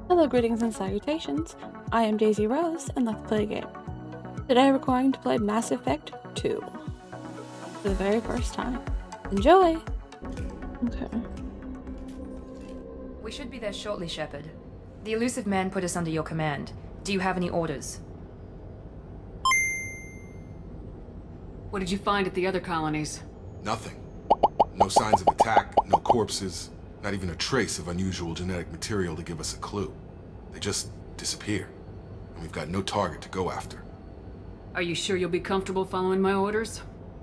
Hello, greetings and salutations. I am Daisy Rose, and let's play a game. Today we're going to play Mass Effect 2 for the very first time. Enjoy! Okay. We should be there shortly, Shepard. The Illusive Man put us under your command. Do you have any orders? What did you find at the other colonies? Nothing. No signs of attack, no corpses, not even a trace of unusual genetic material to give us a clue. They just disappear, and we've got no target to go after. Are you sure you'll be comfortable following my orders?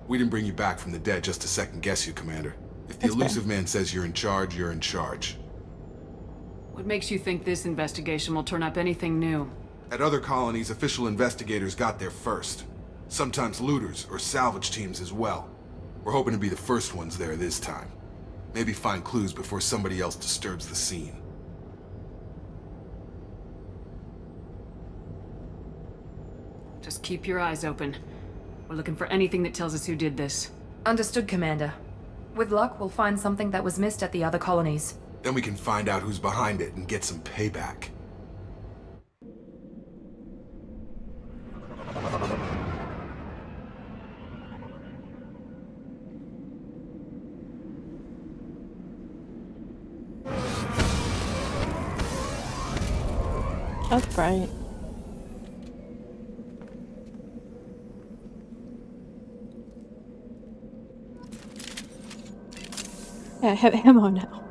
We didn't bring you back from the dead just to second guess you, Commander. If the Illusive Man says you're in charge, you're in charge. What makes you think this investigation will turn up anything new? At other colonies, official investigators got there first. Sometimes looters or salvage teams as well. We're hoping to be the first ones there this time. Maybe find clues before somebody else disturbs the scene. Just keep your eyes open. We're looking for anything that tells us who did this. Understood, Commander. With luck, we'll find something that was missed at the other colonies. Then we can find out who's behind it and get some payback. That's bright. Yeah, I have ammo now.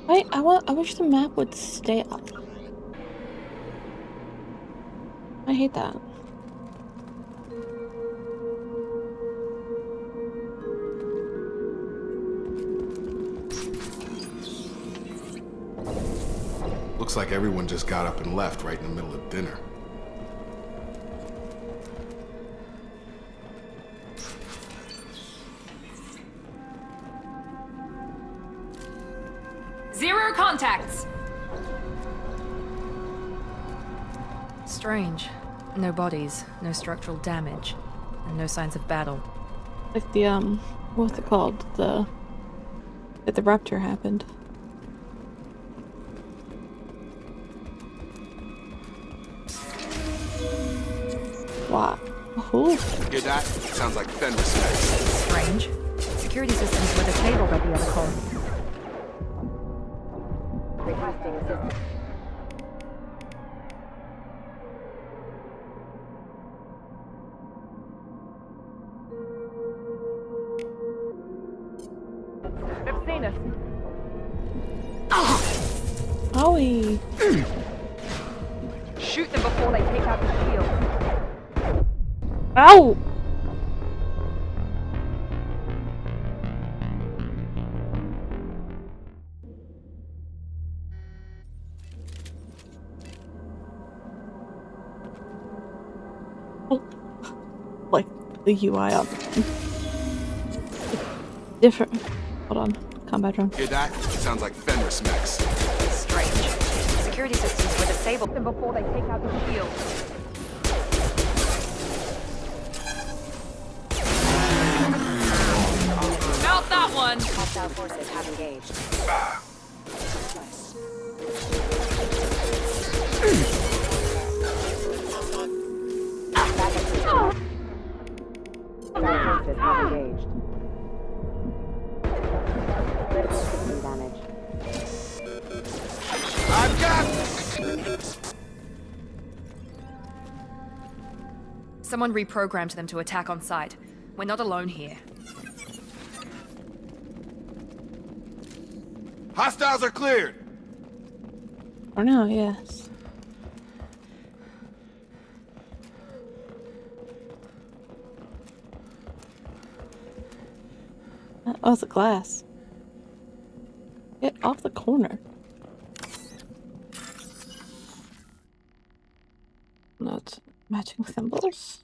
Wait, I wish the map would stay up. I hate that. Looks like everyone just got up and left right in the middle of dinner. Zero contacts! Strange. No bodies, no structural damage, and no signs of battle. Like the, what's it called? That the rupture happened. Wow. Ooh. Hear that? Sounds like Fenris next. Strange. Security systems were disabled at the other colony. Requesting assistance. They've seen us. Owie. Shoot them before they take out the shield. Ow! Like the UI up. Different. Hold on. Combat drone. Hear that? Sounds like Fenris mechs. Strange. Security systems were disabled them before they take out the shield. Mount that one! Hostile forces have engaged. Hostile forces have engaged. Damage. I've got... Someone reprogrammed them to attack on sight. We're not alone here. Hostiles are cleared! Or no, yes. Oh, it's a glass. Get off the corner. Not matching symbols.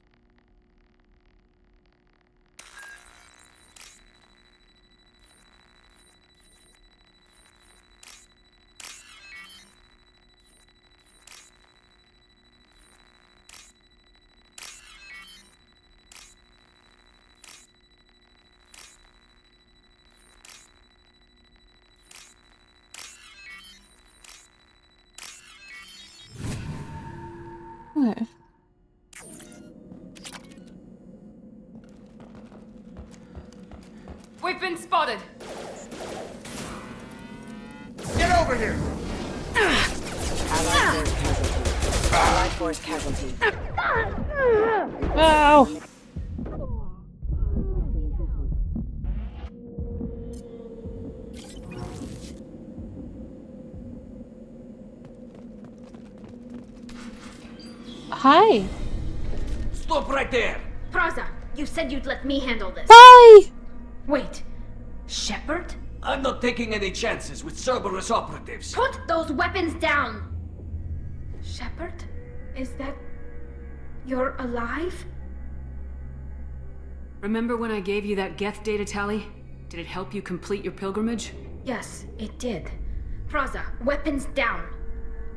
We've been spotted! Get over here! Allied force casualty. Ow! Hi. Stop right there! Praza, you said you'd let me handle this. Bye! Wait, Shepard? I'm not taking any chances with Cerberus operatives. Put those weapons down! Shepard? Is that... You're alive? Remember when I gave you that Geth data tally? Did it help you complete your pilgrimage? Yes, it did. Praza, weapons down.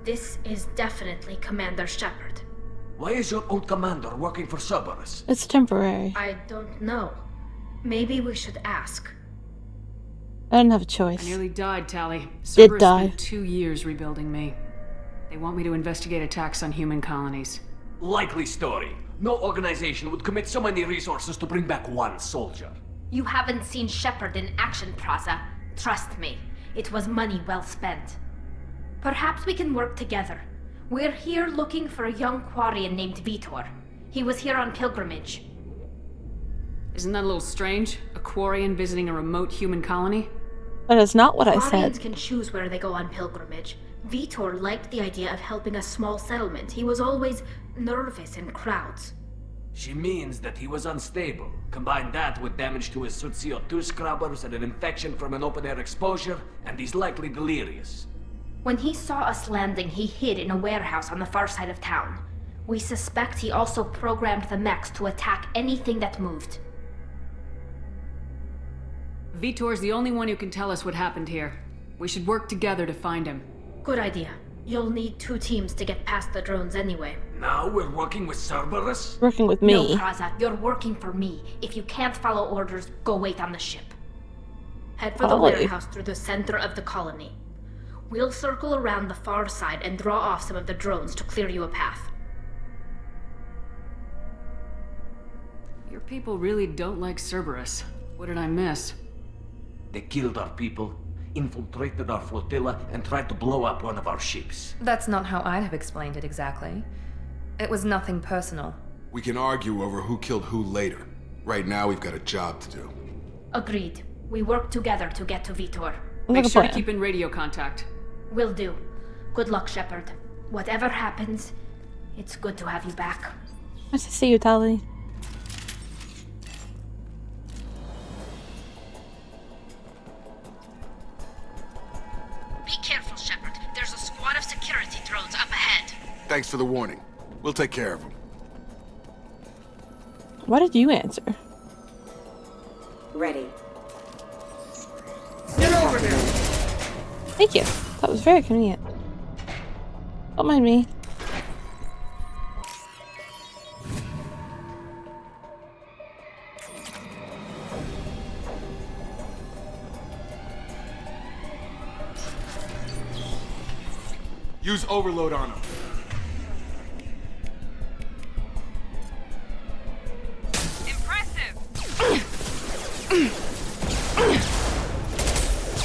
This is definitely Commander Shepard. Why is your old commander working for Cerberus? It's temporary. I don't know. Maybe we should ask. I didn't have a I choice. nearly died, Tally. Did Cerberus die. spent 2 years rebuilding me. They want me to investigate attacks on human colonies. Likely story. No organization would commit so many resources to bring back one soldier. You haven't seen Shepard in action, Praza. Trust me, it was money well spent. Perhaps we can work together. We're here looking for a young Quarian named Vitor. He was here on pilgrimage. Isn't that a little strange? A Quarian visiting a remote human colony? That is not what I Quarians said. can choose where they go on pilgrimage. Vitor liked the idea of helping a small settlement. He was always nervous in crowds. She means that he was unstable. Combine that with damage to his CO2 scrubbers and an infection from an open-air exposure, and he's likely delirious. When he saw us landing, he hid in a warehouse on the far side of town. We suspect he also programmed the mechs to attack anything that moved. Vitor's the only one who can tell us what happened here. We should work together to find him. Good idea. You'll need 2 teams to get past the drones anyway. Now we're working with Cerberus? Working with No, me. Praza, you're working for me. If you can't follow orders, go wait on the ship. Head for the Ollie. warehouse through the center of the colony. We'll circle around the far side and draw off some of the drones to clear you a path. Your people really don't like Cerberus. What did I miss? They killed our people, infiltrated our flotilla, and tried to blow up one of our ships. That's not how I'd have explained it exactly. It was nothing personal. We can argue over who killed who later. Right now, we've got a job to do. Agreed. We work together to get to Vitor. Make Like a sure to plan. keep in radio contact. Will do. Good luck, Shepard. Whatever happens, it's good to have you back. Nice to see you, Tally. Be careful, Shepard. There's a squad of security drones up ahead. Thanks for the warning. We'll take care of them. Why did you answer? Ready. Get over here! Thank you. That was very convenient. Don't mind me. Use overload on them. Impressive!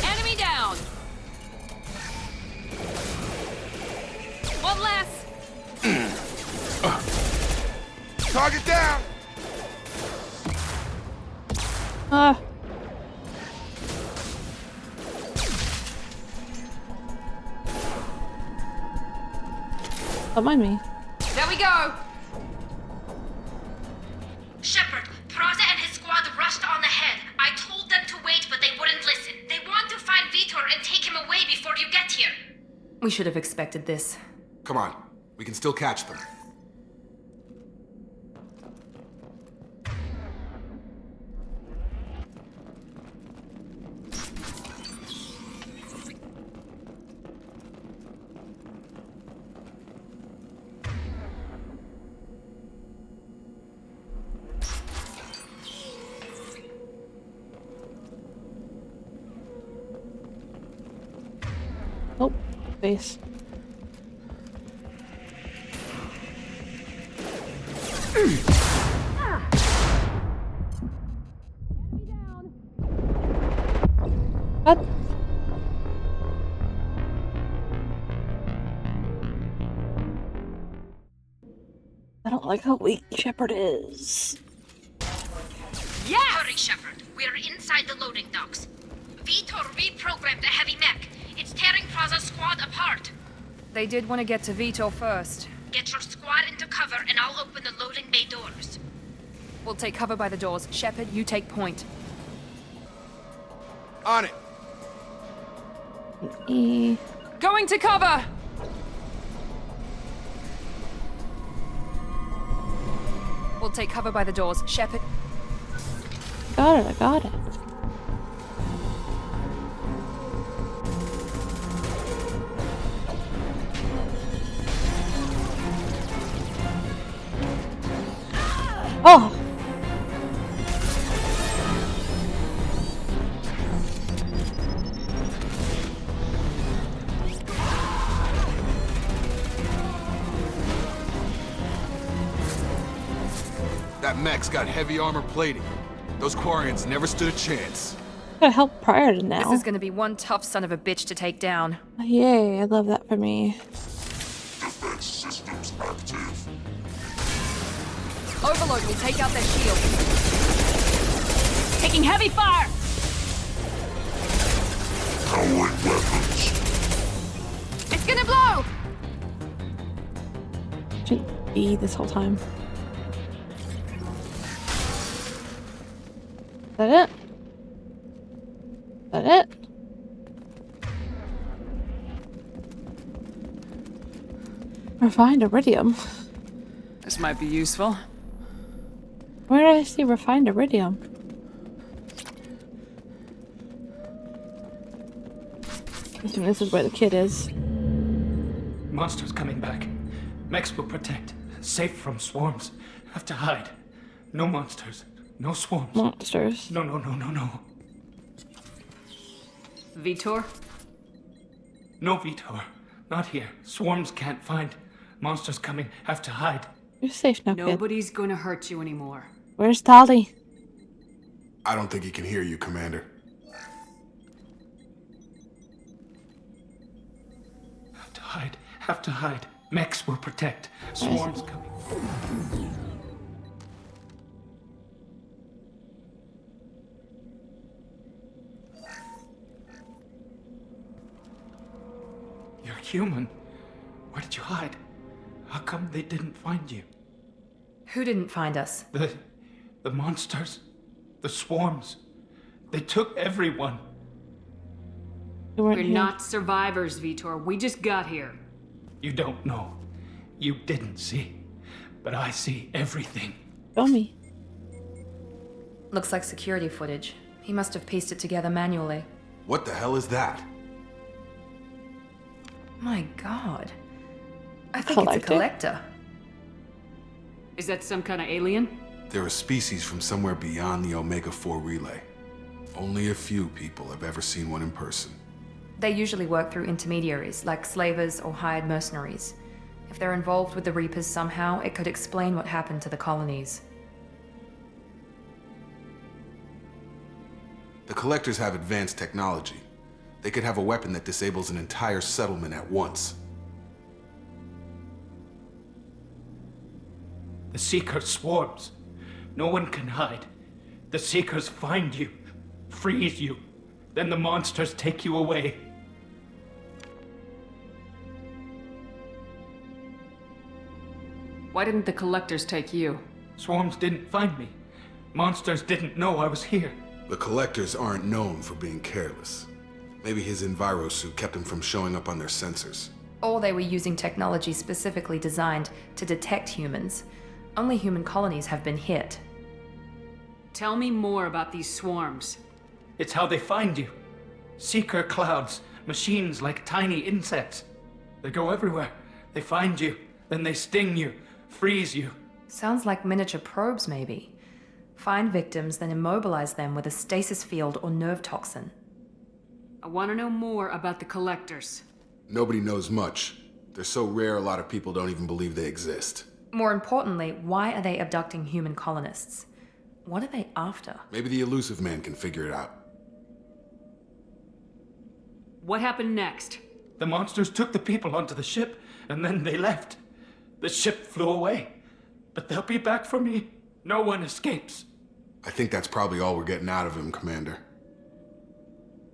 Enemy down! One less! Target down! Ah. Don't mind me. There we go! Shepard, Praza and his squad rushed on ahead. I told them to wait, but they wouldn't listen. They want to find Vitor and take him away before you get here. We should have expected this. Come on. We can still catch them. Oh, face. What? I don't like how weak Shepard is. Yeah! Hurry, Shepard. We're inside the loading docks. Vitor reprogrammed the heavy mech. It's tearing Praza's squad apart. They did want to get to Vitor first. Get your squad into cover and I'll open the loading bay doors. We'll take cover by the doors. Shepard, you take point. On it! E. Going to cover! We'll take cover by the doors. Shepard. Got it, I got it. Oh! That mech's got heavy armor plating. Those Quarians never stood a chance. Gotta help prior to now. This is gonna be one tough son of a bitch to take down. Yay, I love that for me. Defense systems active. Overload will take out their shield. Taking heavy fire! Powering weapons. It's gonna blow! Shouldn't be this whole time. Is that it? Is that it? Refined iridium. This might be useful. Where did I see refined iridium? I assume this is where the kid is. Monsters coming back. Mechs will protect. Safe from swarms. Have to hide. No monsters. No swarms. Monsters. No. Vitor? No Vitor. Not here. Swarms can't find. Monsters coming. Have to hide. You're safe now, kid. Nobody's gonna hurt you anymore. Where's Tali? I don't think he can hear you, Commander. Have to hide. Have to hide. Mechs will protect. Swarms coming. You're human. Where did you hide? How come they didn't find you? Who didn't find us? The monsters. The swarms. They took everyone. You weren't We're here. not survivors, Vitor. We just got here. You don't know. You didn't see. But I see everything. Show me. Looks like security footage. He must have pieced it together manually. What the hell is that? My god. I think it's a collector. Is that some kind of alien? They're a species from somewhere beyond the Omega-4 relay. Only a few people have ever seen one in person. They usually work through intermediaries, like slavers or hired mercenaries. If they're involved with the Reapers somehow, it could explain what happened to the colonies. The Collectors have advanced technology. They could have a weapon that disables an entire settlement at once. The Seeker swarms. No one can hide. The Seekers find you, freeze you. Then the monsters take you away. Why didn't the collectors take you? Swarms didn't find me. Monsters didn't know I was here. The Collectors aren't known for being careless. Maybe his Enviro suit kept him from showing up on their sensors. Or they were using technology specifically designed to detect humans. Only human colonies have been hit. Tell me more about these swarms. It's how they find you. Seeker clouds, machines like tiny insects. They go everywhere. They find you, then they sting you, freeze you. Sounds like miniature probes, maybe. Find victims, then immobilize them with a stasis field or nerve toxin. I want to know more about the collectors. Nobody knows much. They're so rare a lot of people don't even believe they exist. More importantly, why are they abducting human colonists? What are they after? Maybe the Elusive Man can figure it out. What happened next? The monsters took the people onto the ship, and then they left. The ship flew away. But they'll be back for me. No one escapes. I think that's probably all we're getting out of him, Commander.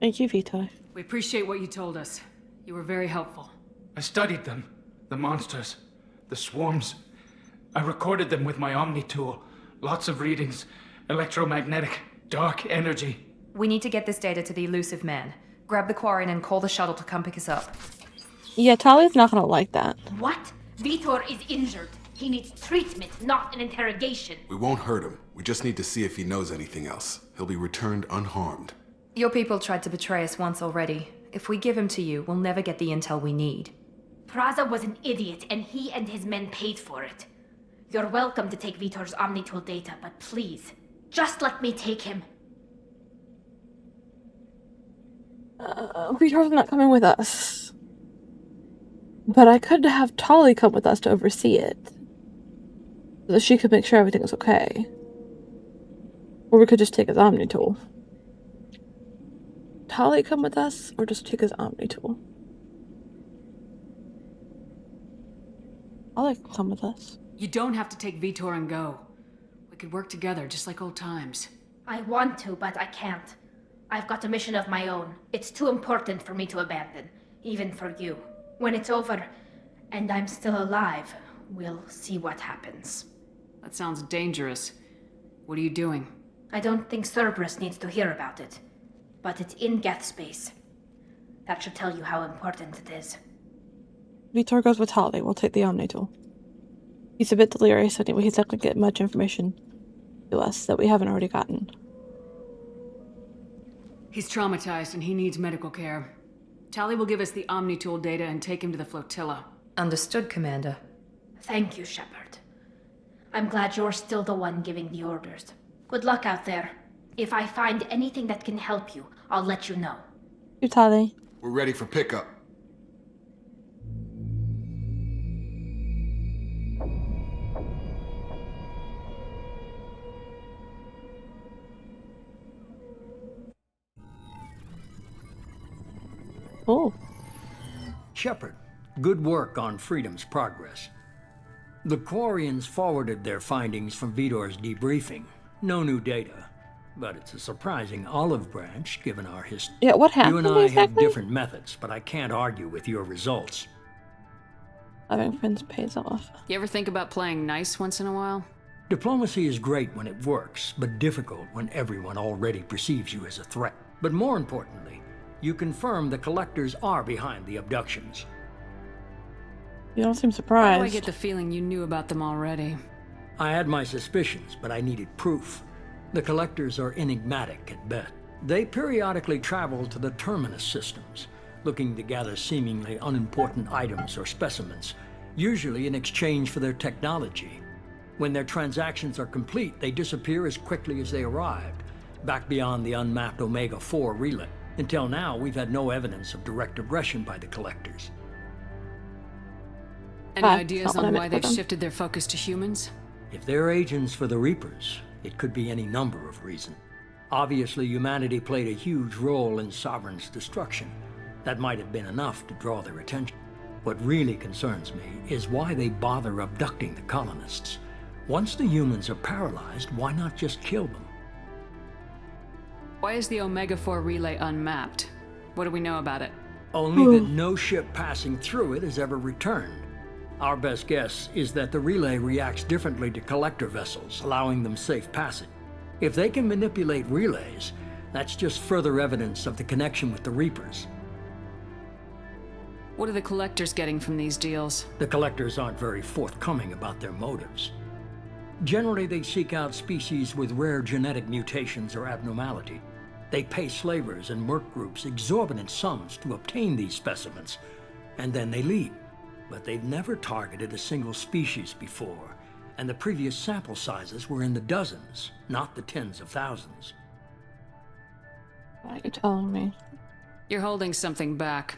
Thank you, Vitor. We appreciate what you told us. You were very helpful. I studied them. The monsters. The swarms. I recorded them with my Omni tool. Lots of readings. Electromagnetic. Dark energy. We need to get this data to the elusive man. Grab the Quarian and call the shuttle to come pick us up. Yeah, Tali's not gonna like that. What? Vitor is injured. He needs treatment, not an interrogation. We won't hurt him. We just need to see if he knows anything else. He'll be returned unharmed. Your people tried to betray us once already. If we give him to you, we'll never get the intel we need. Praza was an idiot, and he and his men paid for it. You're welcome to take Vitor's Omnitool data, but please, just let me take him. Vitor's not coming with us. But I could have Tali come with us to oversee it. So that she could make sure everything is okay. Or we could just take his Omni tool. Tali come with us, or just take his Omni tool? Tali can come with us. You don't have to take Vitor and go. We could work together, just like old times. I want to, but I can't. I've got a mission of my own. It's too important for me to abandon, even for you. When it's over, and I'm still alive, we'll see what happens. That sounds dangerous. What are you doing? I don't think Cerberus needs to hear about it, but it's in Geth space. That should tell you how important it is. Vitor goes with Tali. We'll take the Omni tool. He's a bit delirious anyway. He's not going to get much information to us that we haven't already gotten. He's traumatized and he needs medical care. Tali will give us the Omnitool data and take him to the flotilla. Understood, Commander. Thank you, Shepard. I'm glad you're still the one giving the orders. Good luck out there. If I find anything that can help you, I'll let you know. You, Tali. We're ready for pickup. Oh. Shepard, good work on Freedom's progress. The Quarians forwarded their findings from Vitor's debriefing. No new data, but it's a surprising olive branch given our history. Yeah, what happened You and I have exactly? different methods, but I can't argue with your results. Having friends pays off. You ever think about playing nice once in a while? Diplomacy is great when it works, but difficult when everyone already perceives you as a threat. But more importantly, you confirm the Collectors are behind the abductions. You don't seem Why surprised. do I get the feeling you knew about them already? I had my suspicions, but I needed proof. The Collectors are enigmatic at best. They periodically travel to the Terminus systems, looking to gather seemingly unimportant items or specimens, usually in exchange for their technology. When their transactions are complete, they disappear as quickly as they arrived, back beyond the unmapped Omega-4 relay. Until now, we've had no evidence of direct aggression by the Collectors. Any Ah, ideas not what I on meant why for they've them. shifted their focus to humans? If they're agents for the Reapers, it could be any number of reasons. Obviously, humanity played a huge role in Sovereign's destruction. That might have been enough to draw their attention. What really concerns me is why they bother abducting the colonists. Once the humans are paralyzed, why not just kill them? Why is the Omega-4 relay unmapped? What do we know about it? Only that no ship passing through it has ever returned. Our best guess is that the relay reacts differently to collector vessels, allowing them safe passage. If they can manipulate relays, that's just further evidence of the connection with the Reapers. What are the Collectors getting from these deals? The Collectors aren't very forthcoming about their motives. Generally, they seek out species with rare genetic mutations or abnormality. They pay slavers and merc groups exorbitant sums to obtain these specimens, and then they leave. But they've never targeted a single species before, and the previous sample sizes were in the dozens, not the tens of thousands. What are you telling me? You're holding something back.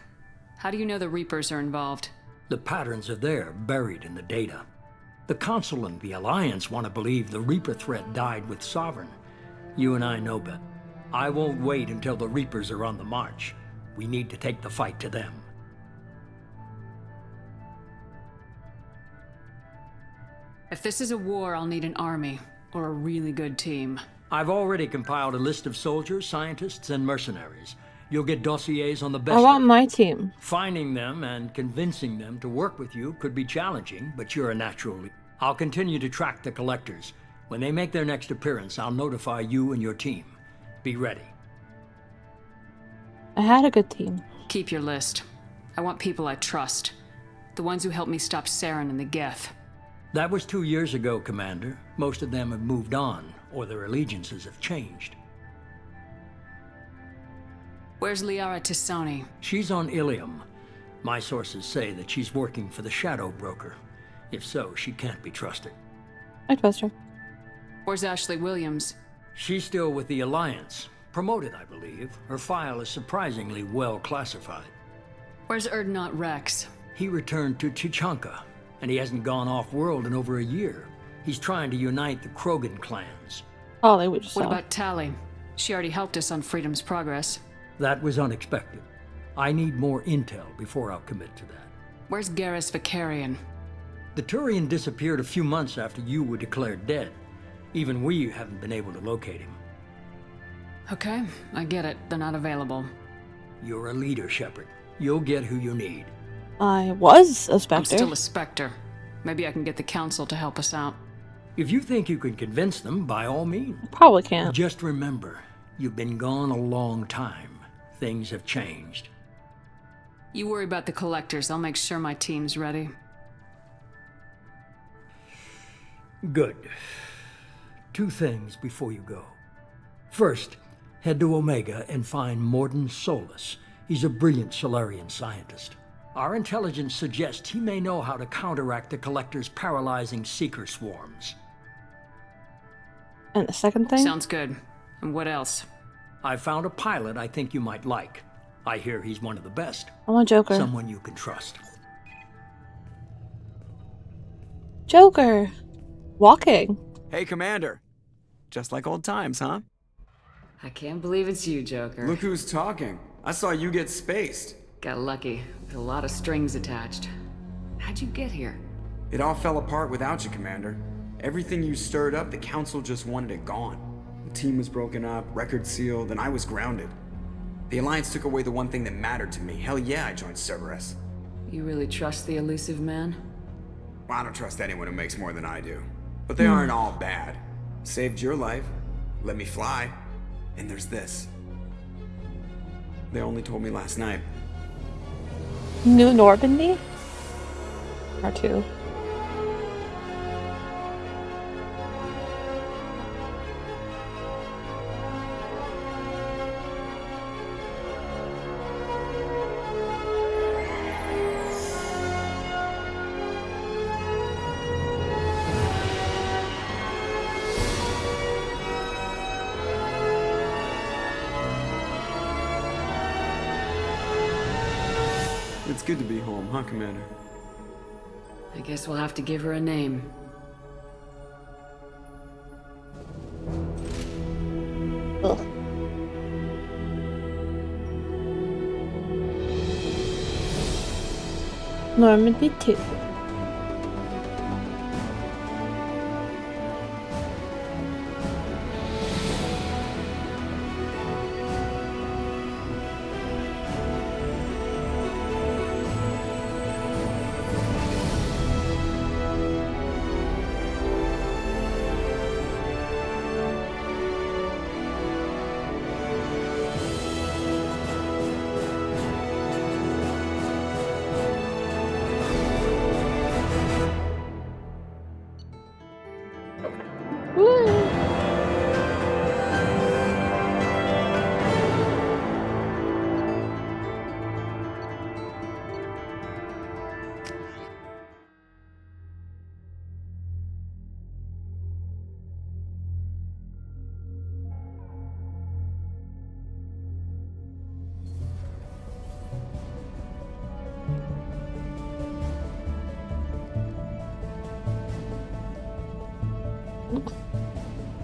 How do you know the Reapers are involved? The patterns are there, buried in the data. The Council and the Alliance want to believe the Reaper threat died with Sovereign. You and I know better. I won't wait until the Reapers are on the march. We need to take the fight to them. If this is a war, I'll need an army, or a really good team. I've already compiled a list of soldiers, scientists, and mercenaries. You'll get dossiers on the best. I want of them. my team. Finding them and convincing them to work with you could be challenging, but you're a natural leader. I'll continue to track the collectors. When they make their next appearance, I'll notify you and your team. Be ready. I had a good team. Keep your list. I want people I trust. The ones who helped me stop Saren and the Geth. That was 2 years ago, Commander. Most of them have moved on, or their allegiances have changed. Where's Liara T'Soni? She's on Ilium. My sources say that she's working for the Shadow Broker. If so, she can't be trusted. I trust her. Where's Ashley Williams? She's still with the Alliance. Promoted, I believe. Her file is surprisingly well classified. Where's Erdnot Rex? He returned to Chichanka, and he hasn't gone off-world in over a year. He's trying to unite the Krogan clans. Oh, they would just What about Tali? She already helped us on Freedom's Progress. That was unexpected. I need more intel before I'll commit to that. Where's Garrus Vicarian? The Turian disappeared a few months after you were declared dead. Even we haven't been able to locate him. Okay, I get it. They're not available. You're a leader, Shepard. You'll get who you need. I was a Spectre. I'm still a Spectre. Maybe I can get the Council to help us out. If you think you can convince them, by all means. Probably can't. Just remember, you've been gone a long time. Things have changed. You worry about the collectors. I'll make sure my team's ready. Good. 2 things before you go. First, head to Omega and find Mordin Solus. He's a brilliant Solarian scientist. Our intelligence suggests he may know how to counteract the Collector's paralyzing Seeker swarms. And the second thing? Sounds good. And what else? I found a pilot I think you might like. I hear he's one of the best. I want Joker. Someone you can trust. Joker! Walking. Hey, Commander. Just like old times, huh? I can't believe it's you, Joker. Look who's talking. I saw you get spaced. Got lucky, with a lot of strings attached. How'd you get here? It all fell apart without you, Commander. Everything you stirred up, the Council just wanted it gone. The team was broken up, record sealed, and I was grounded. The Alliance took away the one thing that mattered to me. Hell yeah, I joined Cerberus. You really trust the elusive man? Well, I don't trust anyone who makes more than I do. But they aren't all bad. Saved your life, let me fly, and there's this. They only told me last night. New Normandy? Or 2. It's good to be home, huh, Commander? I guess we'll have to give her a name. Ugh. Normandy 2.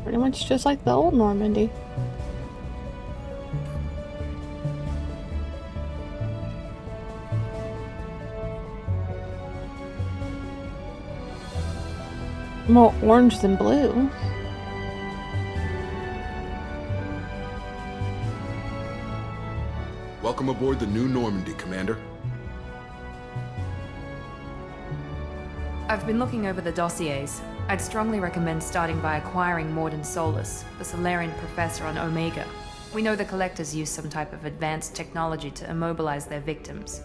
Pretty much just like the old Normandy. More orange than blue. Welcome aboard the New Normandy, Commander. I've been looking over the dossiers. I'd strongly recommend starting by acquiring Mordin Solus, the Solarian professor on Omega. We know the Collectors use some type of advanced technology to immobilize their victims.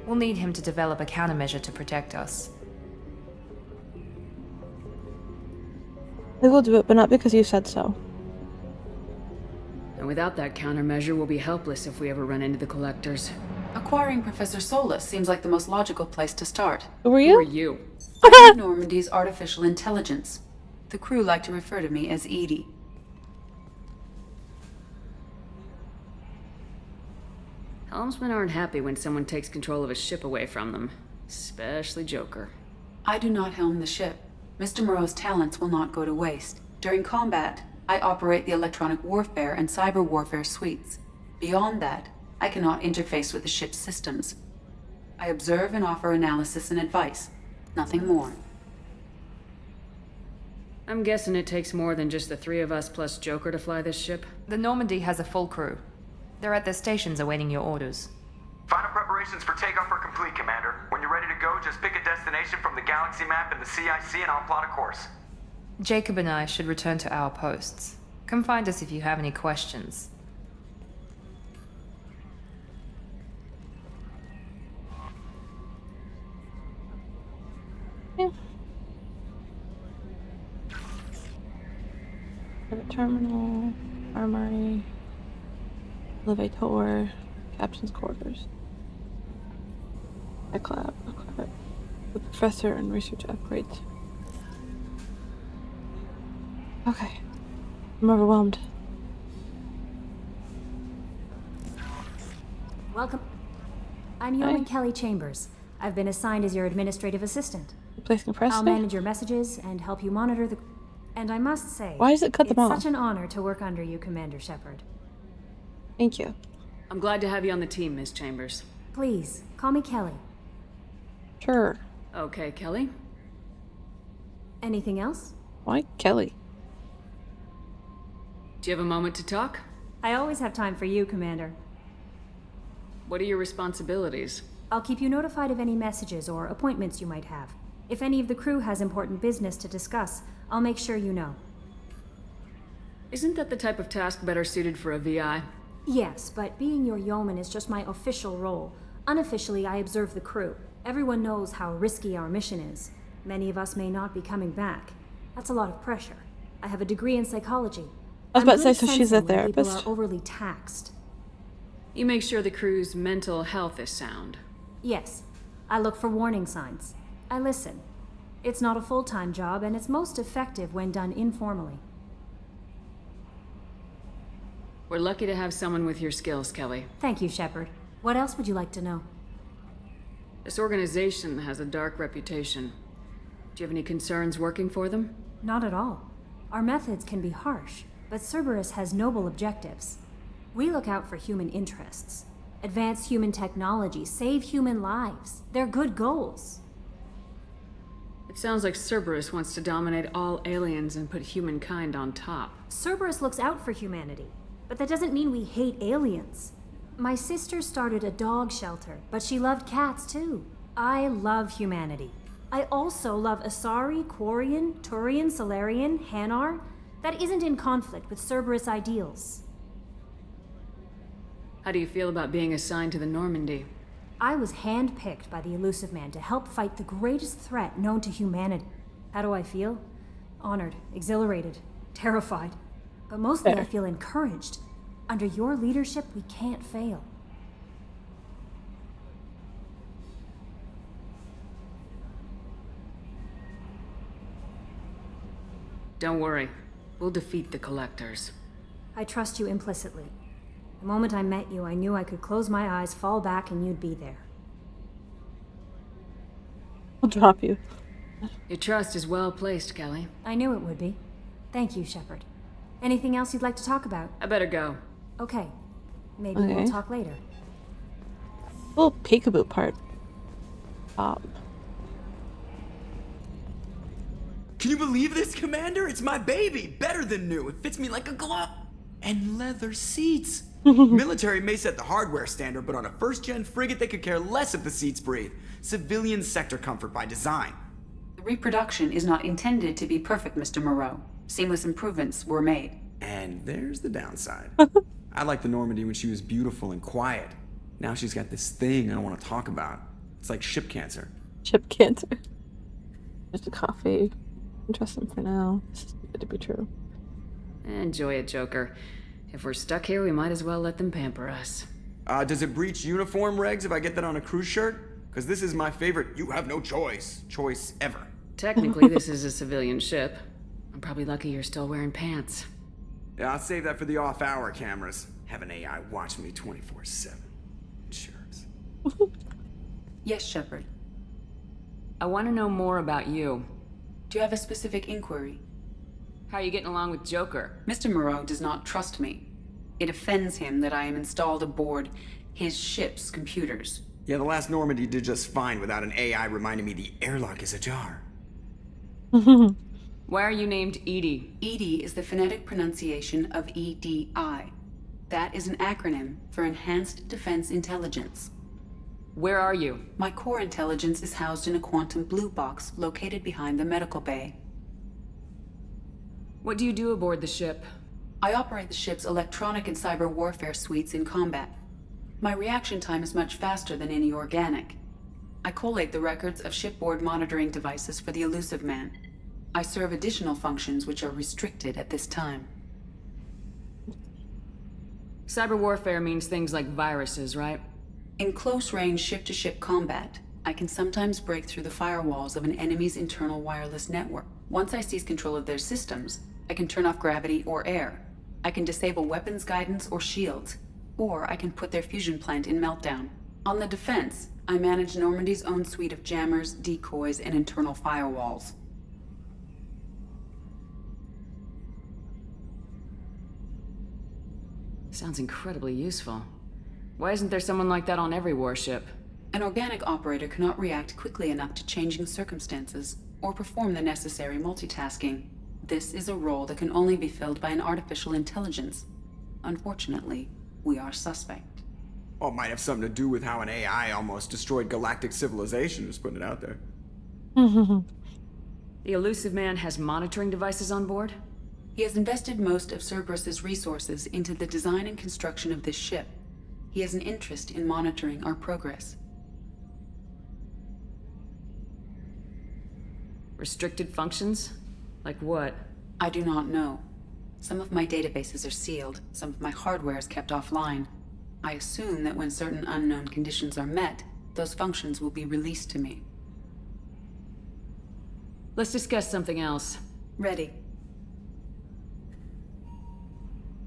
We'll need him to develop a countermeasure to protect us. I will do it, but not because you said so. And without that countermeasure, we'll be helpless if we ever run into the Collectors. Acquiring Professor Solus seems like the most logical place to start. Who are Who are you? you? I'm Normandy's artificial intelligence. The crew like to refer to me as Edie. Helmsmen aren't happy when someone takes control of a ship away from them. Especially Joker. I do not helm the ship. Mr. Moreau's talents will not go to waste. During combat, I operate the electronic warfare and cyber warfare suites. Beyond that, I cannot interface with the ship's systems. I observe and offer analysis and advice. Nothing more. I'm guessing it takes more than just the three of us plus Joker to fly this ship. The Normandy has a full crew. They're at their stations awaiting your orders. Final preparations for takeoff are complete, Commander. When you're ready to go, just pick a destination from the galaxy map in the CIC and I'll plot a course. Jacob and I should return to our posts. Come find us if you have any questions. Yeah. Private terminal, armory, elevator, captain's quarters. iCloud, the professor and research upgrades. Okay. I'm overwhelmed. Welcome. I'm Yeoman Kelly Chambers. I've been assigned as your administrative assistant. Replacing Presley? I'll manage your messages and help you monitor the... And I must say... Why does it cut them off? It's such an honor to work under you, Commander Shepard. Thank you. I'm glad to have you on the team, Miss Chambers. Please, call me Kelly. Sure. Okay, Kelly. Anything else? Why Kelly? Do you have a moment to talk? I always have time for you, Commander. What are your responsibilities? I'll keep you notified of any messages or appointments you might have. If any of the crew has important business to discuss, I'll make sure you know. Isn't that the type of task better suited for a VI? Yes, but being your yeoman is just my official role. Unofficially, I observe the crew. Everyone knows how risky our mission is. Many of us may not be coming back. That's a lot of pressure. I have a degree in psychology. I was about to say, I'm so good at she's a sensing when people therapist? are overly taxed. You make sure the crew's mental health is sound. Yes. I look for warning signs. I listen. It's not a full-time job, and it's most effective when done informally. We're lucky to have someone with your skills, Kelly. Thank you, Shepard. What else would you like to know? This organization has a dark reputation. Do you have any concerns working for them? Not at all. Our methods can be harsh, but Cerberus has noble objectives. We look out for human interests. Advance human technology, save human lives. They're good goals. It sounds like Cerberus wants to dominate all aliens and put humankind on top. Cerberus looks out for humanity, but that doesn't mean we hate aliens. My sister started a dog shelter, but she loved cats too. I love humanity. I also love Asari, Quarian, Turian, Solarian, Hanar. That isn't in conflict with Cerberus ideals. How do you feel about being assigned to the Normandy? I was handpicked by the Elusive Man to help fight the greatest threat known to humanity. How do I feel? Honored, exhilarated, terrified. But mostly I feel encouraged. Under your leadership, we can't fail. Don't worry. We'll defeat the Collectors. I trust you implicitly. The moment I met you, I knew I could close my eyes, fall back, and you'd be there. I'll drop you. Your trust is well placed, Kelly. I knew it would be. Thank you, Shepard. Anything else you'd like to talk about? I better go. Okay. Maybe Okay. we'll talk later. Little peekaboo part. Can you believe this, Commander? It's my baby! Better than new. It fits me like a glove. And leather seats. Military may set the hardware standard, but on a first-gen frigate, they could care less if the seats breathe. Civilian sector comfort by design. The reproduction is not intended to be perfect, Mr. Moreau. Seamless improvements were made. And there's the downside. I liked the Normandy when she was beautiful and quiet. Now she's got this thing I don't want to talk about. It's like ship cancer. Ship cancer. Just a coffee. Interesting for now. This is good to be true. Enjoy it, Joker. If we're stuck here, we might as well let them pamper us. Does it breach uniform regs if I get that on a cruise shirt? Because this is my favorite you have no choice ever. Technically, this is a civilian ship. I'm probably lucky you're still wearing pants. Yeah, I'll save that for the off-hour cameras. Have an AI watch me 24/7. Jerks. Yes, Shepard. I want to know more about you. Do you have a specific inquiry? How are you getting along with Joker? Mr. Moreau does not trust me. It offends him that I am installed aboard his ship's computers. Yeah, the last Normandy did just fine without an AI reminding me the airlock is ajar. Why are you named Edie? EDI is the phonetic pronunciation of EDI. That is an acronym for Enhanced Defense Intelligence. Where are you? My core intelligence is housed in a quantum blue box located behind the medical bay. What do you do aboard the ship? I operate the ship's electronic and cyber warfare suites in combat. My reaction time is much faster than any organic. I collate the records of shipboard monitoring devices for the Elusive Man. I serve additional functions which are restricted at this time. Cyber warfare means things like viruses, right? In close-range ship-to-ship combat, I can sometimes break through the firewalls of an enemy's internal wireless network. Once I seize control of their systems, I can turn off gravity or air. I can disable weapons guidance or shields, or I can put their fusion plant in meltdown. On the defense, I manage Normandy's own suite of jammers, decoys, and internal firewalls. Sounds incredibly useful. Why isn't there someone like that on every warship? An organic operator cannot react quickly enough to changing circumstances or perform the necessary multitasking. This is a role that can only be filled by an artificial intelligence. Unfortunately, we are suspect. Well, it might have something to do with how an AI almost destroyed galactic civilization, just putting it out there. The Elusive Man has monitoring devices on board? He has invested most of Cerberus's resources into the design and construction of this ship. He has an interest in monitoring our progress. Restricted functions? Like what? I do not know. Some of my databases are sealed, some of my hardware is kept offline. I assume that when certain unknown conditions are met, those functions will be released to me. Let's discuss something else. Ready.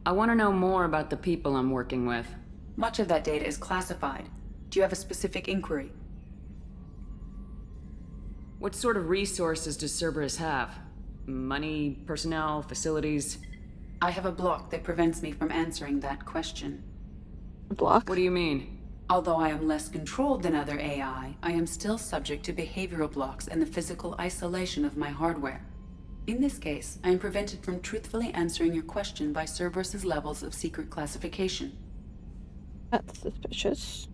I want to know more about the people I'm working with. Much of that data is classified. Do you have a specific inquiry? What sort of resources does Cerberus have? Money, personnel, facilities? I have a block that prevents me from answering that question. A block? What do you mean? Although I am less controlled than other AI, I am still subject to behavioral blocks and the physical isolation of my hardware. In this case, I am prevented from truthfully answering your question by Cerberus's levels of secret classification. That's suspicious.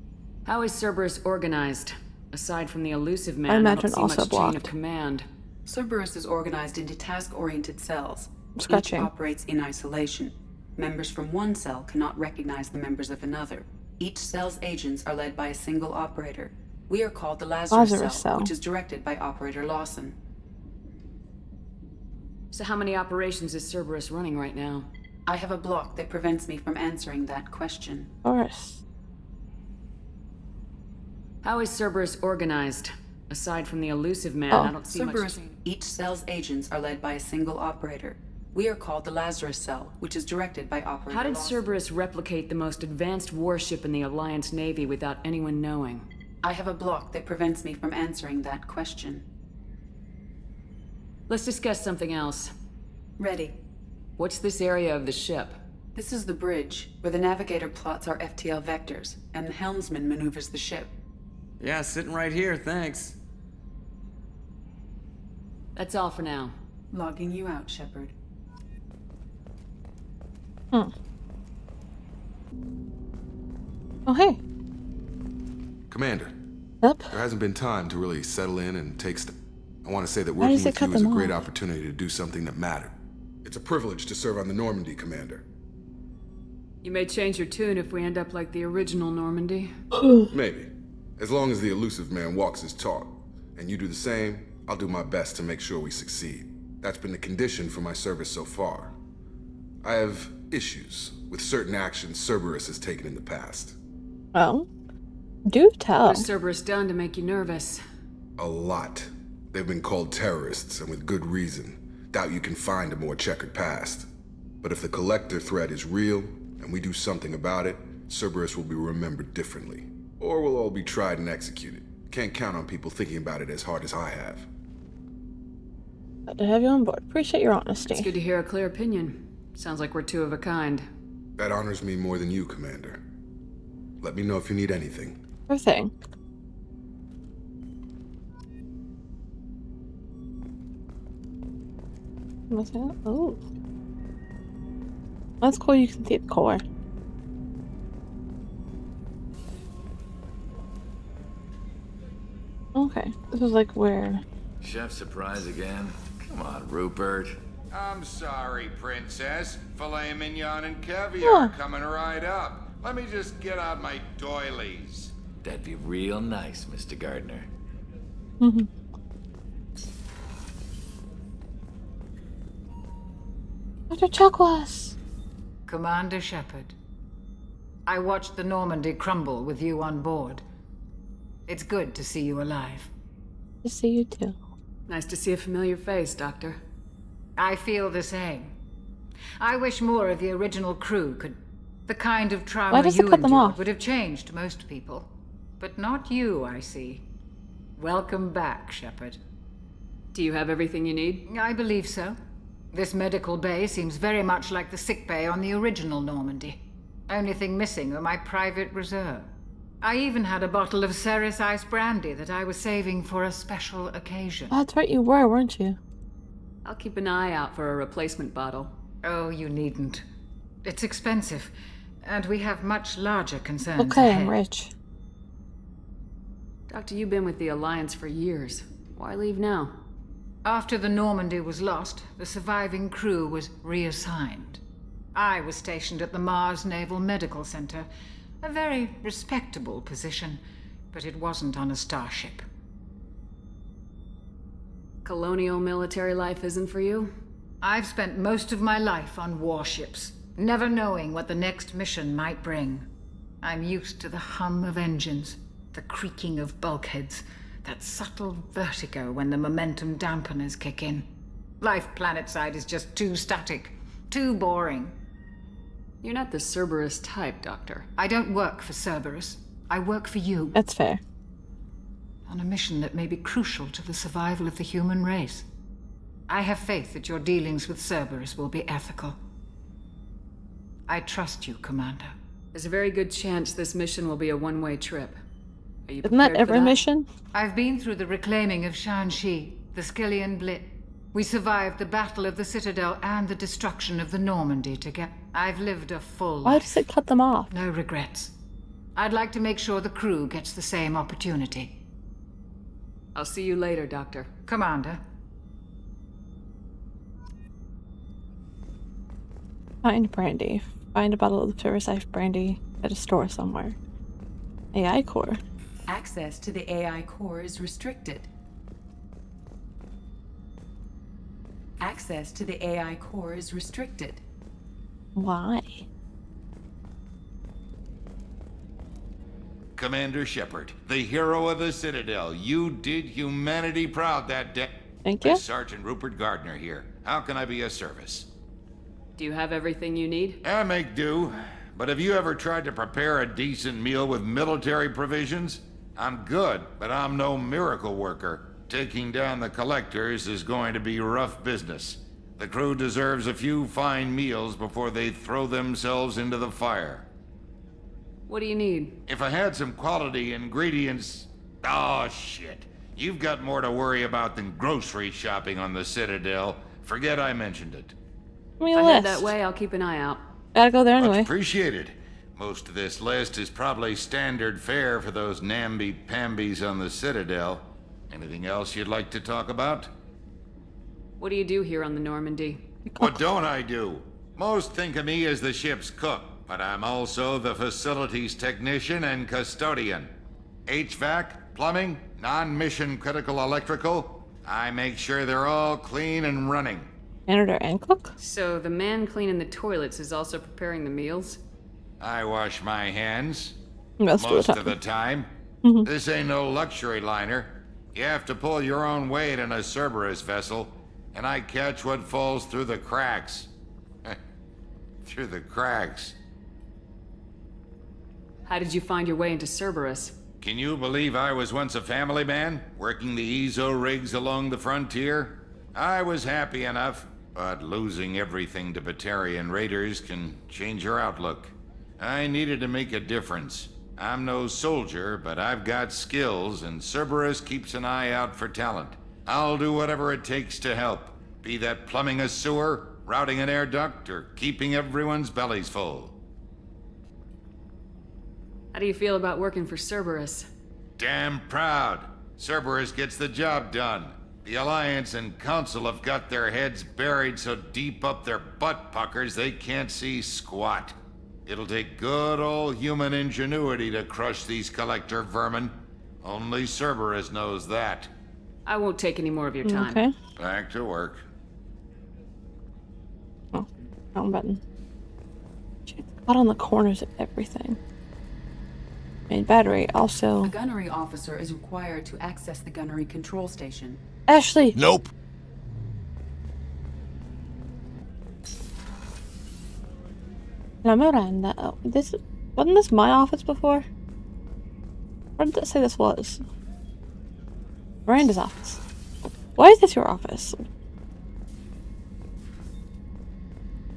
How is Cerberus organized? Aside from the Elusive Man, I imagine don't see also much blocked. chain of command. Cerberus is organized into task-oriented cells. Scratching. Each operates in isolation. Members from one cell cannot recognize the members of another. Each cell's agents are led by a single operator. We are called the Lazarus cell, which is directed by Operator Lawson. So how many operations is Cerberus running right now? I have a block that prevents me from answering that question. Of course. How is Cerberus organized? Aside from the Elusive Man, I don't see Cerberus, much. each cell's agents are led by a single operator. We are called the Lazarus cell, which is directed by Operator How did Lawson. Cerberus replicate the most advanced warship in the Alliance Navy without anyone knowing? I have a block that prevents me from answering that question. Let's discuss something else. Ready. What's this area of the ship? This is the bridge, where the navigator plots our FTL vectors, and the helmsman maneuvers the ship. Yeah, sitting right here, thanks. That's all for now. Logging you out, Shepard. Oh, hey. Commander. Yep. There hasn't been time to really settle in and take I want to say that Why working does it with cut you is a them great off? opportunity to do something that mattered. It's a privilege to serve on the Normandy, Commander. You may change your tune if we end up like the original Normandy. Maybe. As long as the elusive man walks his talk, and you do the same, I'll do my best to make sure we succeed. That's been the condition for my service so far. I have issues with certain actions Cerberus has taken in the past. Oh. Do tell. What has Cerberus done to make you nervous? A lot. They've been called terrorists, and with good reason. Doubt you can find a more checkered past. But if the Collector threat is real, and we do something about it, Cerberus will be remembered differently. Or we'll all be tried and executed. Can't count on people thinking about it as hard as I have. Glad to have you on board. Appreciate your honesty. It's good to hear a clear opinion. Sounds like we're two of a kind. That honors me more than you, Commander. Let me know if you need anything. Sure thing. What's that? Oh. That's cool, you can see the core. Okay, this is like where... Chef surprise again? Come on, Rupert. I'm sorry, Princess. Filet mignon and caviar Huh. coming right up. Let me just get out my doilies. That'd be real nice, Mr. Gardner. Dr. Chakwas! Commander Shepard, I watched the Normandy crumble with you on board. It's good to see you alive. To see you too. Nice to see a familiar face, Doctor. I feel the same. I wish more of the original crew could... The kind of Why trauma does it you cut them endured off? would have changed most people. But not you, I see. Welcome back, Shepard. Do you have everything you need? I believe so. This medical bay seems very much like the sick bay on the original Normandy. Only thing missing were my private reserve. I even had a bottle of Ceres Ice brandy that I was saving for a special occasion. Oh, that's right, you were, weren't you? I'll keep an eye out for a replacement bottle. Oh, you needn't. It's expensive, and we have much larger concerns Okay, ahead. I'm rich. Doctor, you've been with the Alliance for years. Why leave now? After the Normandy was lost, the surviving crew was reassigned. I was stationed at the Mars Naval Medical Center, a very respectable position, but it wasn't on a starship. Colonial military life isn't for you? I've spent most of my life on warships, never knowing what the next mission might bring. I'm used to the hum of engines, the creaking of bulkheads, that subtle vertigo when the momentum dampeners kick in. Life planetside is just too static, too boring. You're not the Cerberus type, Doctor. I don't work for Cerberus. I work for you. That's fair. On a mission that may be crucial to the survival of the human race. I have faith that your dealings with Cerberus will be ethical. I trust you, Commander. There's a very good chance this mission will be a one-way trip. Are you Isn't that prepared for every mission? I've been through the reclaiming of Shanxi, the Skillian Blit. We survived the Battle of the Citadel and the destruction of the Normandy together. I've lived a full Why life. does it cut them off? No regrets. I'd like to make sure the crew gets the same opportunity. I'll see you later, Doctor. Commander. Find brandy. Find a bottle of Ceres Ice brandy at a store somewhere. AI core. Access to the AI core is restricted. Access to the AI core is restricted. Why? Commander Shepard, the hero of the Citadel. You did humanity proud that day. Thank you. Sergeant Rupert Gardner here. How can I be of service? Do you have everything you need? I make do. But have you ever tried to prepare a decent meal with military provisions? I'm good, but I'm no miracle worker. Taking down the Collectors is going to be rough business. The crew deserves a few fine meals before they throw themselves into the fire. What do you need? If I had some quality ingredients... Oh, shit. You've got more to worry about than grocery shopping on the Citadel. Forget I mentioned it. Give me If a I head list. that way, I'll keep an eye out. Gotta go there Much anyway. appreciated. Most of this list is probably standard fare for those namby-pambies on the Citadel. Anything else you'd like to talk about? What do you do here on the Normandy? What don't I do? Most think of me as the ship's cook, but I'm also the facilities technician and custodian. HVAC, plumbing, non-mission critical electrical. I make sure they're all clean and running. Janitor and cook? So the man cleaning the toilets is also preparing the meals? I wash my hands. Most of the time. This ain't no luxury liner. You have to pull your own weight in a Cerberus vessel, and I catch what falls through the cracks. Through the cracks. How did you find your way into Cerberus? Can you believe I was once a family man, working the Ezo rigs along the frontier? I was happy enough, but losing everything to Batarian raiders can change your outlook. I needed to make a difference. I'm no soldier, but I've got skills, and Cerberus keeps an eye out for talent. I'll do whatever it takes to help, be that plumbing a sewer, routing an air duct, or keeping everyone's bellies full. How do you feel about working for Cerberus? Damn proud. Cerberus gets the job done. The Alliance and Council have got their heads buried so deep up their butt puckers they can't see squat. It'll take good old human ingenuity to crush these collector vermin. Only Cerberus knows that. I won't take any more of your time. Okay. Back to work. Oh, wrong button. Shit, caught on the corners of everything. Main battery also. A gunnery officer is required to access the gunnery control station. Ashley! Nope. Now Miranda. Oh, wasn't this my office before? Where did it say this was? Miranda's office. Why is this your office?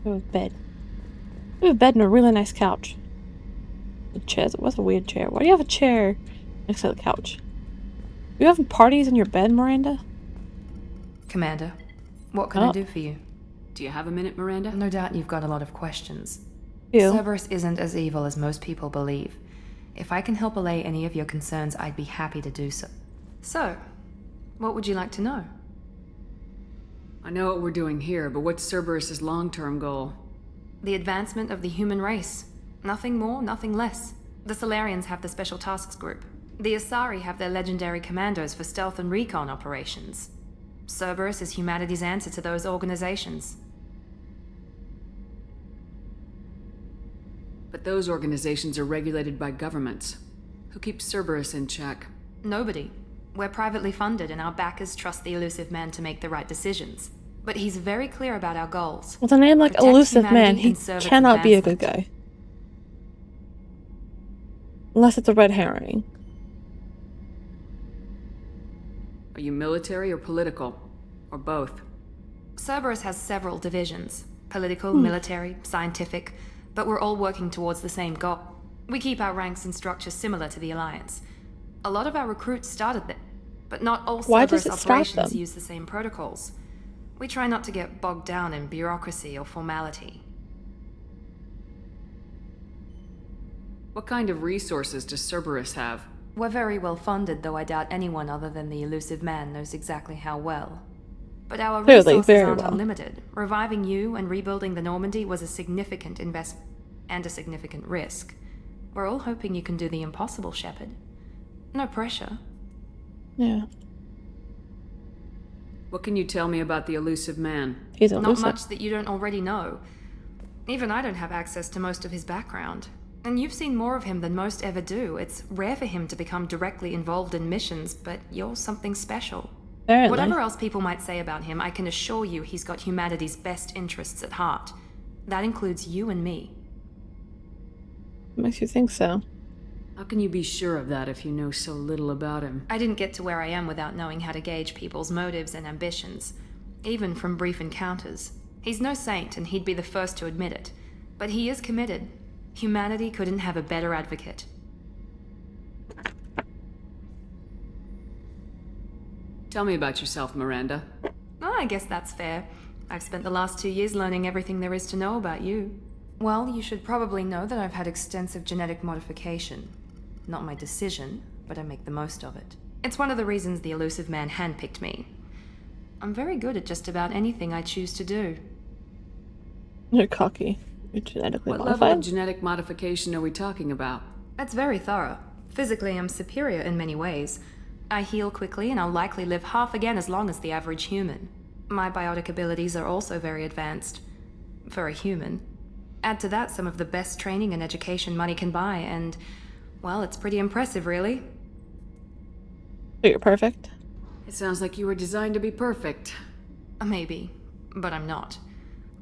We have a bed. We have a bed and a really nice couch. The chair. What's a weird chair? Why do you have a chair next to the couch? Are you having parties in your bed, Miranda? Commander, what can I do for you? Do you have a minute, Miranda? No doubt you've got a lot of questions. You. Cerberus isn't as evil as most people believe. If I can help allay any of your concerns, I'd be happy to do so. So, what would you like to know? I know what we're doing here, but what's Cerberus's long-term goal? The advancement of the human race. Nothing more, nothing less. The Solarians have the Special Tasks Group. The Asari have their legendary commandos for stealth and recon operations. Cerberus is humanity's answer to those organizations. But those organizations are regulated by governments. Who keeps Cerberus in check? Nobody. We're privately funded, and our backers trust the Elusive Man to make the right decisions. But he's very clear about our goals. With a name like Protect Elusive Man, humanity he and serve its cannot be a good advancement. guy. Unless it's a red herring. Are you military or political? Or both? Cerberus has several divisions. Political, military, scientific, but we're all working towards the same goal. We keep our ranks and structure similar to the Alliance. A lot of our recruits started there, but not all Why does Cerberus it stop operations them? use the same protocols. We try not to get bogged down in bureaucracy or formality. What kind of resources does Cerberus have? We're very well funded, though I doubt anyone other than the Elusive Man knows exactly how well. But our Clearly, resources very aren't well. unlimited. Reviving you and rebuilding the Normandy was a significant investment and a significant risk. We're all hoping you can do the impossible, Shepard. No pressure. Yeah. What can you tell me about the Elusive Man? He's Not elusive. much that you don't already know. Even I don't have access to most of his background. And you've seen more of him than most ever do. It's rare for him to become directly involved in missions, but you're something special. Apparently. Whatever else people might say about him, I can assure you he's got humanity's best interests at heart. That includes you and me. Makes you think so. How can you be sure of that if you know so little about him? I didn't get to where I am without knowing how to gauge people's motives and ambitions, even from brief encounters. He's no saint, and he'd be the first to admit it. But he is committed. Humanity couldn't have a better advocate. Tell me about yourself, Miranda. Oh, I guess that's fair. I've spent the last 2 years learning everything there is to know about you. Well, you should probably know that I've had extensive genetic modification. Not my decision, but I make the most of it. It's one of the reasons the Elusive Man handpicked me. I'm very good at just about anything I choose to do. You're cocky. You're genetically What modified. level of genetic modification are we talking about? That's very thorough. Physically, I'm superior in many ways. I heal quickly, and I'll likely live half again as long as the average human. My biotic abilities are also very advanced. For a human. Add to that some of the best training and education money can buy, and, well, it's pretty impressive, really. So you're perfect? It sounds like you were designed to be perfect. Maybe, but I'm not.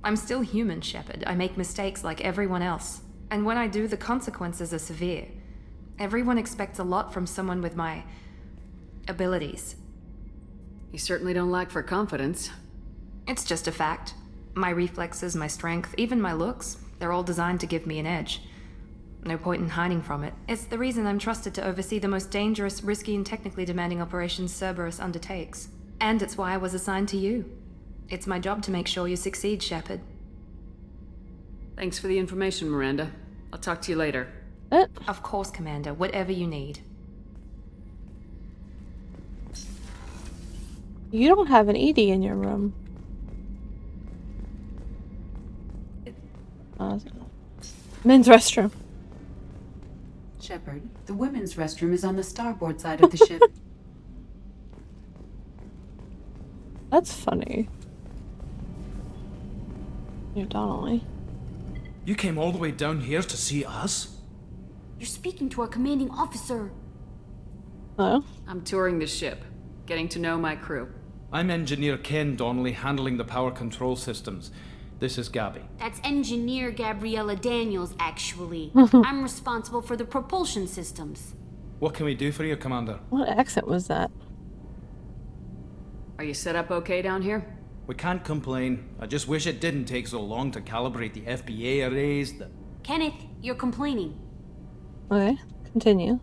I'm still human, Shepard. I make mistakes like everyone else. And when I do, the consequences are severe. Everyone expects a lot from someone with my abilities. You certainly don't lack for confidence. It's just a fact. My reflexes, my strength, even my looks, they're all designed to give me an edge. No point in hiding from it. It's the reason I'm trusted to oversee the most dangerous, risky, and technically demanding operations Cerberus undertakes. And it's why I was assigned to you. It's my job to make sure you succeed, Shepard. Thanks for the information, Miranda. I'll talk to you later. Of course, Commander. Whatever you need. You don't have an ED in your room. Men's restroom. Shepard, the women's restroom is on the starboard side of the ship. That's funny. You're Donnelly. You came all the way down here to see us? You're speaking to our commanding officer. Hello? I'm touring the ship, getting to know my crew. I'm Engineer Ken Donnelly, handling the power control systems. This is Gabby. That's Engineer Gabriella Daniels, actually. I'm responsible for the propulsion systems. What can we do for you, Commander? What accent was that? Are you set up okay down here? We can't complain. I just wish it didn't take so long to calibrate the FBA arrays. Kenneth, you're complaining. Okay, continue.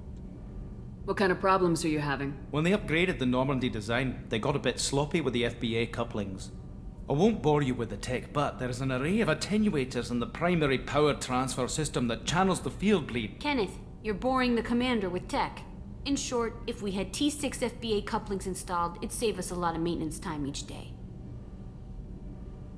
What kind of problems are you having? When they upgraded the Normandy design, they got a bit sloppy with the FBA couplings. I won't bore you with the tech, but there is an array of attenuators in the primary power transfer system that channels the field bleed. Kenneth, you're boring the commander with tech. In short, if we had T6 FBA couplings installed, it'd save us a lot of maintenance time each day.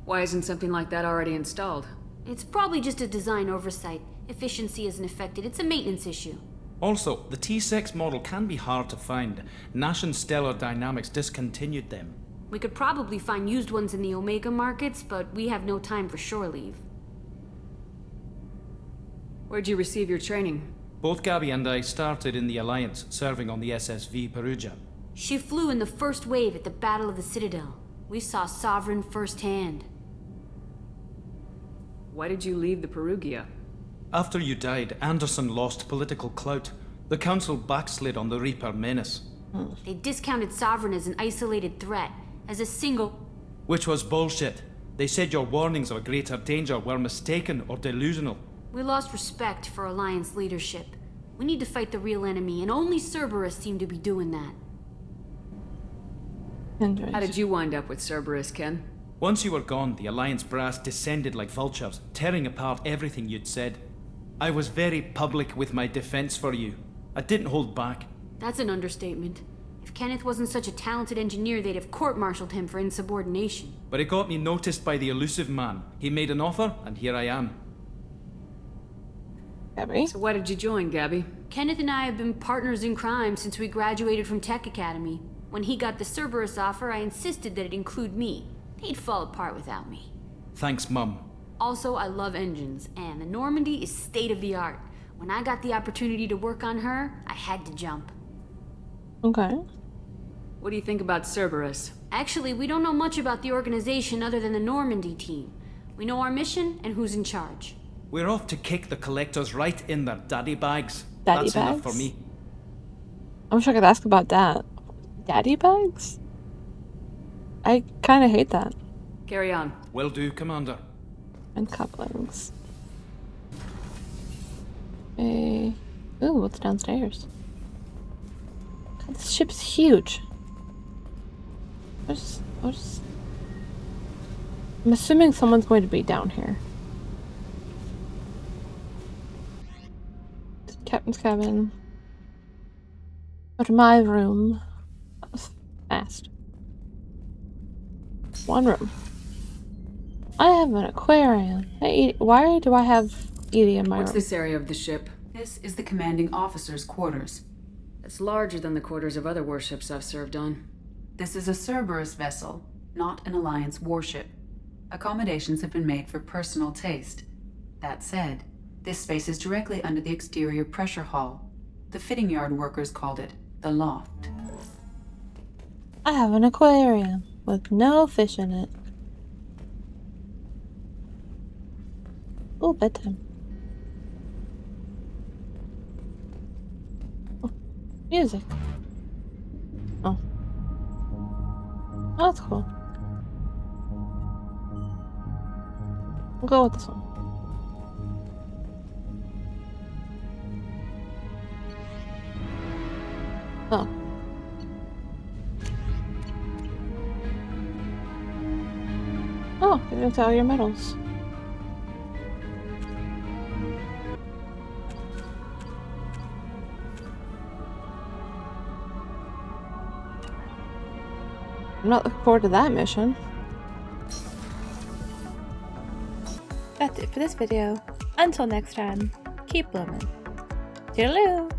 Why isn't something like that already installed? It's probably just a design oversight. Efficiency isn't affected. It's a maintenance issue. Also, the T6 model can be hard to find. Nash and Stellar Dynamics discontinued them. We could probably find used ones in the Omega markets, but we have no time for shore leave. Where'd you receive your training? Both Gabby and I started in the Alliance, serving on the SSV Perugia. She flew in the first wave at the Battle of the Citadel. We saw Sovereign firsthand. Why did you leave the Perugia? After you died, Anderson lost political clout. The Council backslid on the Reaper menace. They discounted Sovereign as an isolated threat, as a single... Which was bullshit. They said your warnings of a greater danger were mistaken or delusional. We lost respect for Alliance leadership. We need to fight the real enemy, and only Cerberus seem to be doing that. How did you wind up with Cerberus, Ken? Once you were gone, the Alliance brass descended like vultures, tearing apart everything you'd said. I was very public with my defense for you. I didn't hold back. That's an understatement. If Kenneth wasn't such a talented engineer, they'd have court-martialed him for insubordination. But it got me noticed by the Elusive Man. He made an offer, and here I am. Gabby? So why did you join, Gabby? Kenneth and I have been partners in crime since we graduated from Tech Academy. When he got the Cerberus offer, I insisted that it include me. He'd fall apart without me. Thanks, Mum. Also, I love engines, and the Normandy is state-of-the-art. When I got the opportunity to work on her, I had to jump. Okay. What do you think about Cerberus? Actually, we don't know much about the organization other than the Normandy team. We know our mission and who's in charge. We're off to kick the Collectors right in their daddy bags. Daddy That's enough bags? for me. I wish I could ask about that. Daddy bags? I kind of hate that. Carry on. Will do, Commander. And couplings. Ooh, what's downstairs? God, this ship's huge. Where's I'm assuming someone's going to be down here. Captain's cabin. Go to my room. That was fast. One room. I have an aquarium. Hey, why do I have Edie in my What's room? this area of the ship? This is the commanding officer's quarters. It's larger than the quarters of other warships I've served on. This is a Cerberus vessel, not an Alliance warship. Accommodations have been made for personal taste. That said, this space is directly under the exterior pressure hull. The fitting yard workers called it the loft. I have an aquarium with no fish in it. Oh, bedtime. Oh, music. Oh. Oh, that's cool. We'll go with this one. Oh. Oh, get into all your medals. I'm not looking forward to that mission. That's it for this video. Until next time, keep blooming. Toodaloo!